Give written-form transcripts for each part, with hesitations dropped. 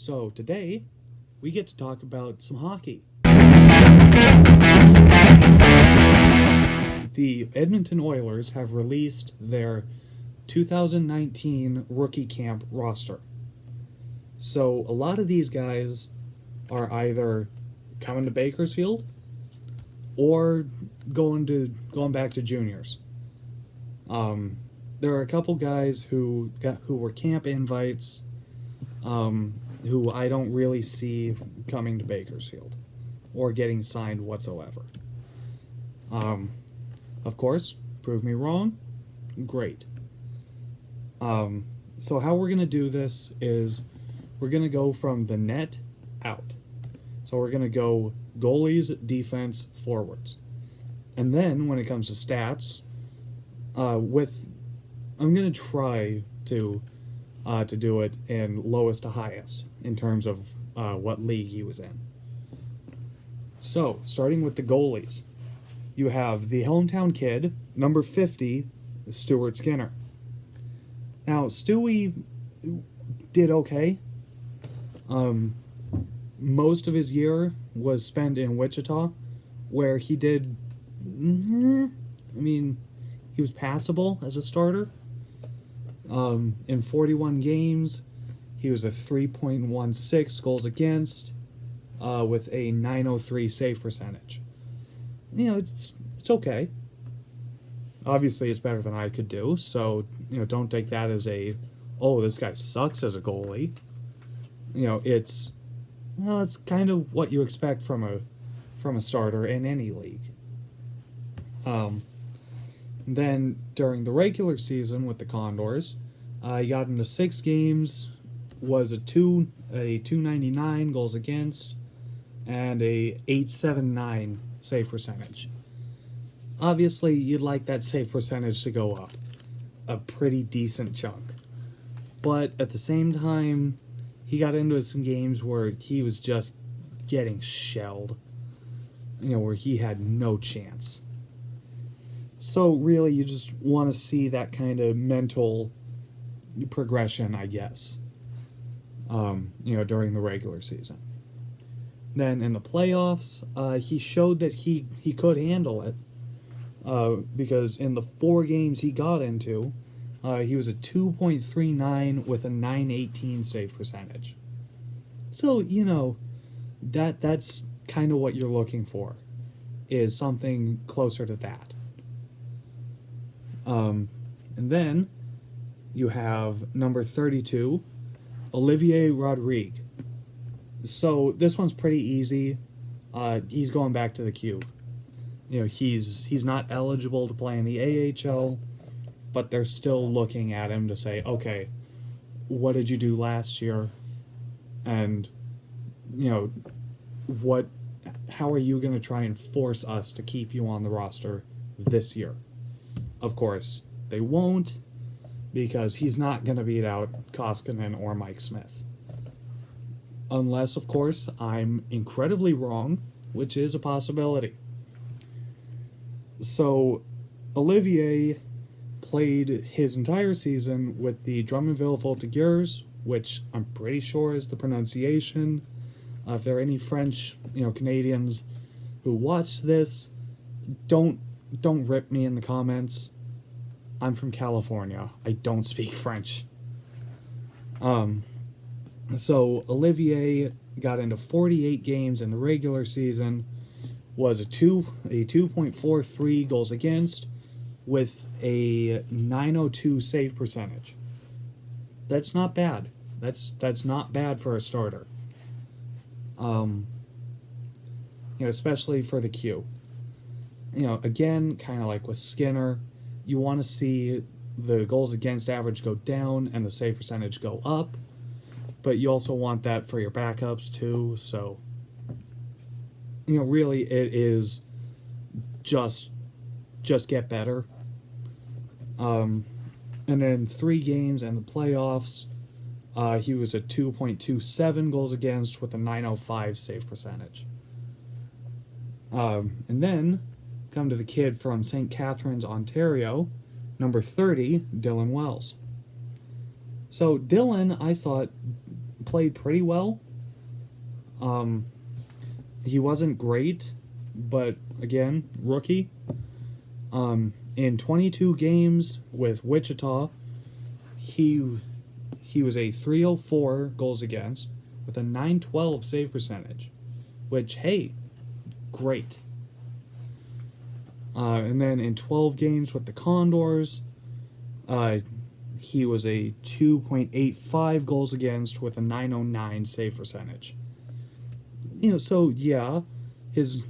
So today, we get to talk about some hockey. The Edmonton Oilers have released their 2019 rookie camp roster. So a lot of these guys are either coming to Bakersfield or going back to juniors. There are a couple guys who were camp invites, who I don't really see coming to Bakersfield or getting signed whatsoever. Of course, prove me wrong. Great. So how we're gonna do this is we're gonna go from the net out. So we're gonna go goalies, defense, forwards, and then when it comes to stats, I'm gonna try to do it in lowest to highest in terms of what league he was in. So starting with the goalies, you have the hometown kid, number 50, Stuart Skinner. Now Stewie did okay. Most of his year was spent in Wichita, where he did. He was passable as a starter. In 41 games, he was a 3.16 goals against, with a 903 save percentage. It's okay. Obviously, it's better than I could do. So don't take that as this guy sucks as a goalie. It's kind of what you expect from a starter in any league. Then during the regular season with the Condors, he got into 6 games, was a 299 goals against, and a 879 save percentage. Obviously, you'd like that save percentage to go up a pretty decent chunk. But at the same time, he got into some games where he was just getting shelled, where he had no chance. So really, you just want to see that kind of mental progression, I guess, during the regular season. Then in the playoffs, he showed that he could handle it, because in the 4 games he got into, he was a 2.39 with a 918 save percentage. So, that's kind of what you're looking for, is something closer to that. And then you have number 32, Olivier Aubry. So this one's pretty easy. He's going back to the cube. He's not eligible to play in the AHL, but they're still looking at him to say, okay, what did you do last year? And, how are you going to try and force us to keep you on the roster this year? Of course, they won't, because he's not going to beat out Koskinen or Mike Smith. Unless, of course, I'm incredibly wrong, which is a possibility. So, Olivier played his entire season with the Drummondville Voltigeurs, which I'm pretty sure is the pronunciation. If there are any French, Canadians who watch this, don't rip me in the comments. I'm from California. I don't speak French. So Olivier got into 48 games in the regular season, was a 2.43 goals against, with a 902 save percentage. That's not bad. That's not bad for a starter. Especially for the Q. Again, kind of like with Skinner, you want to see the goals against average go down and the save percentage go up, but you also want that for your backups too. So, really, it is just get better. And then 3 games and the playoffs, he was at 2.27 goals against with a 905 save percentage. And then come to the kid from St. Catharines, Ontario, number 30, Dylan Wells. So Dylan, I thought, played pretty well. He wasn't great, but again, rookie. In 22 games with Wichita, he was a 304 goals against with a 912 save percentage, which, hey, great. And then in 12 games with the Condors, he was a 2.85 goals against with a 909 save percentage. So yeah, his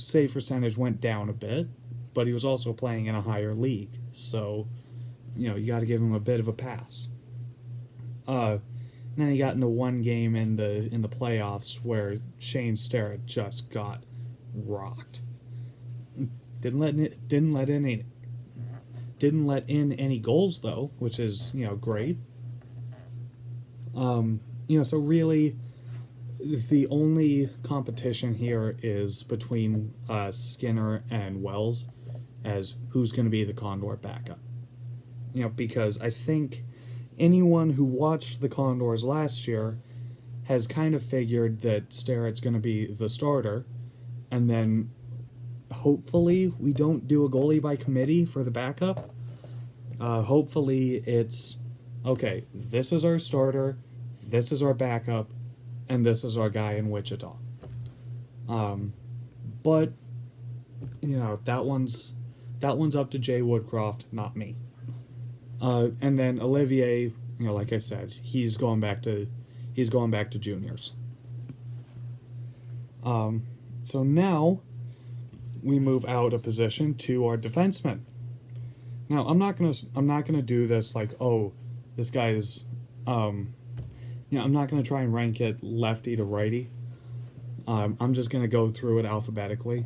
save percentage went down a bit, but he was also playing in a higher league, so you got to give him a bit of a pass. Then he got into one game in the playoffs where Shane Starrett just got rocked. Didn't let in any goals though, which is great. So really, the only competition here is between Skinner and Wells as who's going to be the Condor backup. Because I think anyone who watched the Condors last year has kind of figured that Starrett's going to be the starter, and then hopefully we don't do a goalie by committee for the backup. Hopefully it's, okay, this is our starter, this is our backup, and this is our guy in Wichita. But that one's up to Jay Woodcroft, not me. And then Olivier, like I said, he's going back to juniors. So now we move out a position to our defenseman. Now I'm not gonna do this like, oh, this guy is I'm not gonna try and rank it lefty to righty. I'm just gonna go through it alphabetically.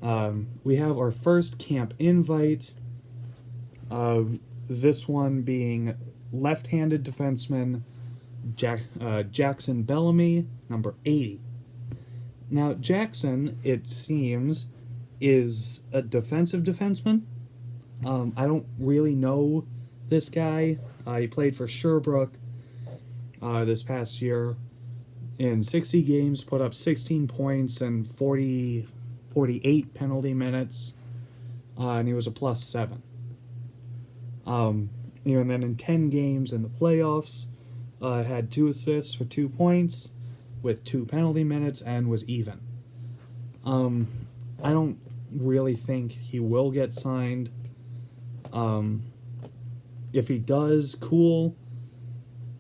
We have our first camp invite. This one being left-handed defenseman Jackson Bellamy, number 80. Now, Jackson, it seems, is a defensive defenseman. I don't really know this guy. He played for Sherbrooke this past year. In 60 games, put up 16 points and 48 penalty minutes, and he was a +7. And then in 10 games in the playoffs, had 2 assists for 2 points with 2 penalty minutes and was even. I don't really think he will get signed. If he does, cool.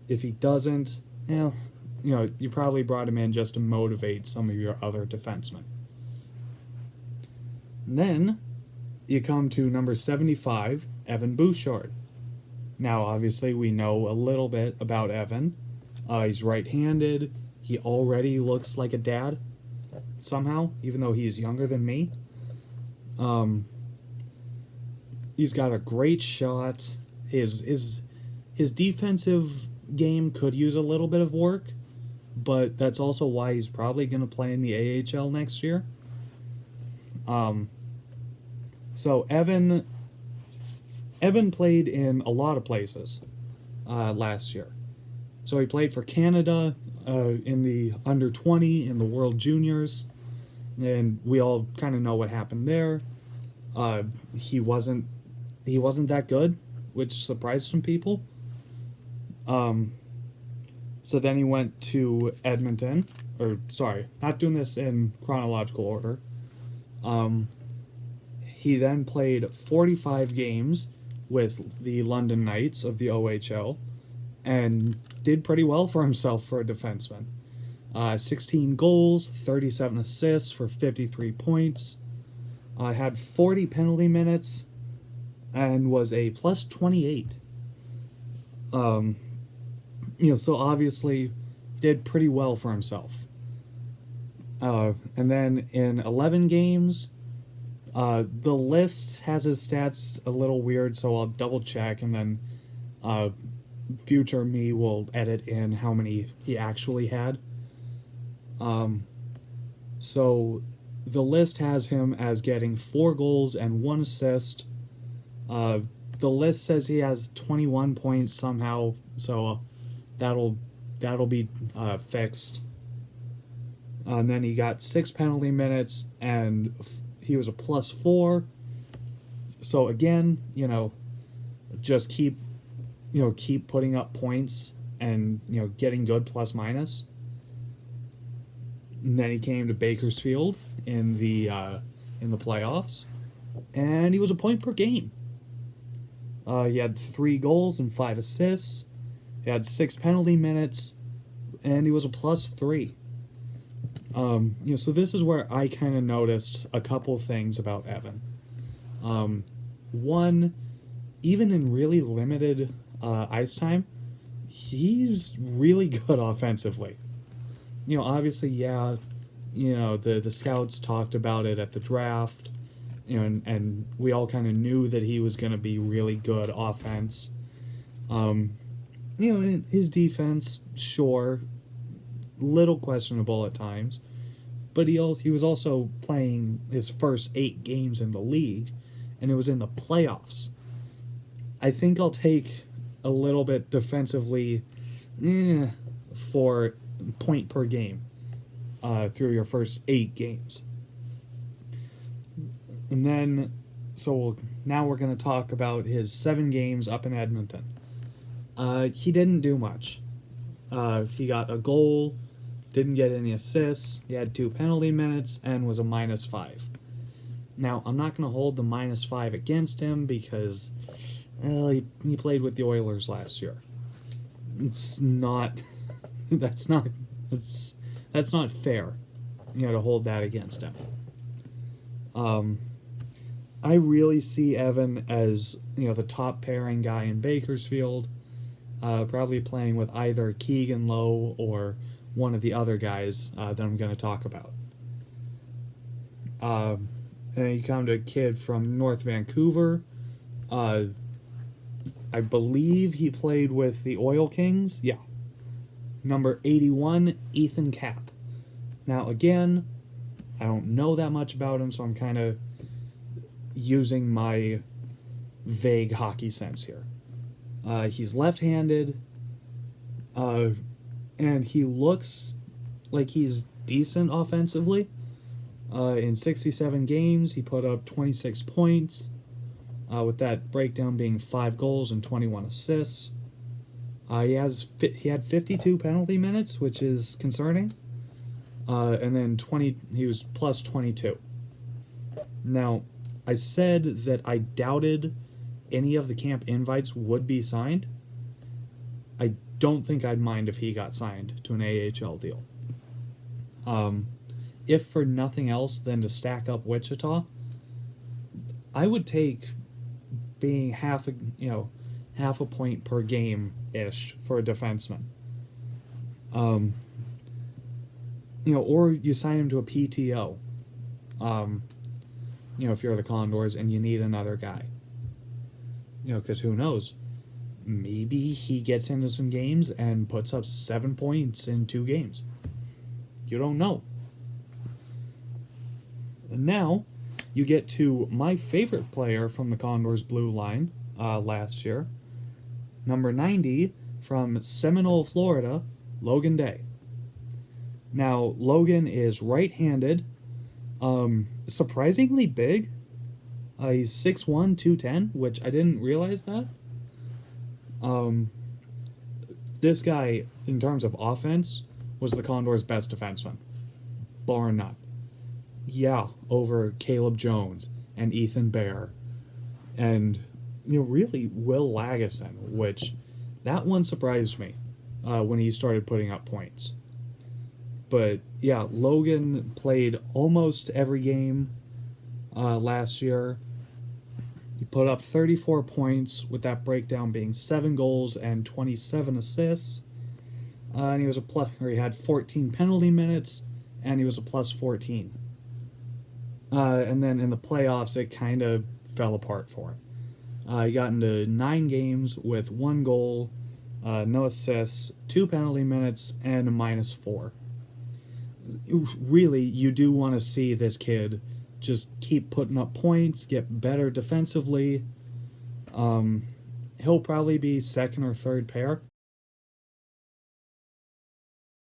If he doesn't, you probably brought him in just to motivate some of your other defensemen. And then you come to number 75, Evan Bouchard. Now, obviously, we know a little bit about Evan. He's right-handed. He already looks like a dad, somehow, even though he's younger than me. He's got a great shot. His defensive game could use a little bit of work, but that's also why he's probably going to play in the AHL next year. So Evan played in a lot of places last year. So he played for Canada in the under 20 in the World Juniors, and we all kind of know what happened there. He wasn't that good, which surprised some people. So then he went to Edmonton, not doing this in chronological order. He then played 45 games with the London Knights of the OHL and did pretty well for himself for a defenseman. 16 goals, 37 assists for 53 points. Had 40 penalty minutes and was a +28. So obviously did pretty well for himself. And then in 11 games, the list has his stats a little weird, so I'll double check, and then future me will edit in how many he actually had. So the list has him as getting 4 goals and 1 assist. The list says he has 21 points somehow, so that'll that'll be fixed. And then he got 6 penalty minutes, and he was a +4. So again, just keep putting up points and getting good plus minus. And then he came to Bakersfield in the playoffs, and he was a point per game. He had 3 goals and 5 assists. He had 6 penalty minutes, and he was a +3. So this is where I kind of noticed a couple things about Evan. One, even in really limited ice time, he's really good offensively. Obviously, the scouts talked about it at the draft, and we all kind of knew that he was going to be really good offense. His defense, sure, little questionable at times, but he was also playing his first 8 games in the league, and it was in the playoffs. I think I'll take a little bit defensively for point per game through your first 8 games. And then, now we're going to talk about his 7 games up in Edmonton. He didn't do much. He got a goal, didn't get any assists, he had 2 penalty minutes, and was a -5. Now, I'm not going to hold the -5 against him because he played with the Oilers last year. It's not... That's not fair, to hold that against him. I really see Evan as, the top pairing guy in Bakersfield, probably playing with either Keegan Lowe or one of the other guys that I'm going to talk about. And you come to a kid from North Vancouver. I believe he played with the Oil Kings. Yeah. Number 81, Ethan Cap. Now, again, I don't know that much about him, so I'm kind of using my vague hockey sense here. He's left-handed, and he looks like he's decent offensively. In 67 games, he put up 26 points, with that breakdown being 5 goals and 21 assists. He had 52 penalty minutes, which is concerning. And then he was +22. Now, I said that I doubted any of the camp invites would be signed. I don't think I'd mind if he got signed to an AHL deal. If for nothing else than to stack up Wichita, I would take being half a point per game-ish for a defenseman. Or you sign him to a PTO. If you're the Condors and you need another guy. Because who knows? Maybe he gets into some games and puts up 7 points in 2 games. You don't know. And now, you get to my favorite player from the Condors blue line last year. Number 90, from Seminole, Florida, Logan Day. Now, Logan is right-handed, surprisingly big. He's 6'1", 210, which I didn't realize that. This guy, in terms of offense, was the Condors' best defenseman. Bar none. Yeah, over Caleb Jones and Ethan Bear. And, really Will Lagesson, which that one surprised me when he started putting up points. But, yeah, Logan played almost every game last year. He put up 34 points, with that breakdown being 7 goals and 27 assists. And he was he had 14 penalty minutes, and he was a +14. And then in the playoffs, it kind of fell apart for him. He got into 9 games with 1 goal, no assists, 2 penalty minutes, and a -4. Really, you do want to see this kid just keep putting up points, get better defensively. He'll probably be second or third pair